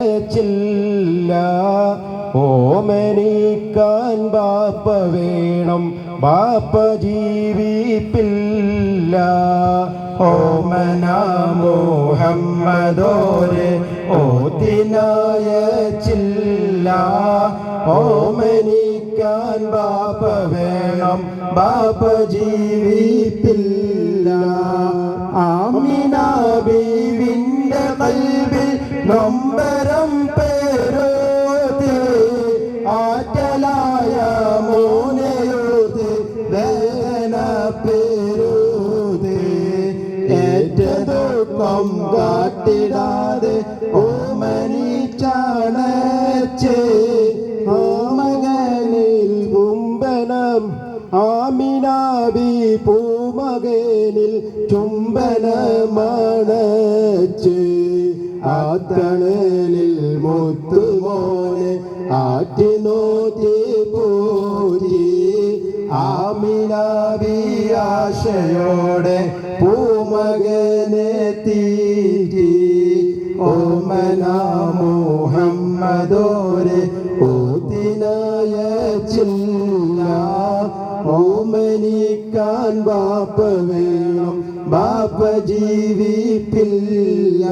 ചില്ല ഓമനിക്കാൻ ബാപ്പ വേണം, ബാപ്പ ജീവിപ്പില്ല. ഓമന മുഹമ്മദോരെ ഓത്തിനായ ചില്ല ഓമനിക്കാൻ ബാപ്പ വേണം, ബാപ്പ ജീവിപ്പില്ല. ആമിന ബീവിന്റെ കൽബിൽ നൊമ്പരം പേരോത്, ആറ്റലായ മോനയോത് വേന പേരോത്. ഏറ്റതുക്കം കാട്ടിടാതെ ഓമനിച്ചാണച്ച് മകനിൽ കുംബനം ആമിനാബി പൂമകനിൽ ചുംബനമണച്ച്. ആത്തണലിൽ മുത്തുമോനെ ആറ്റിനോത്തി പോറ്റി, ആമിനാബി ആശയോടെ പൂമകനെ തീറ്റി. ഓമന മുഹമ്മദോരെ ഓത്തിനായ ചില്ല ഓമനിക്കാൻ ബാപ്പ വേണം, ബാപ്പ ജീവിപ്പില്ല.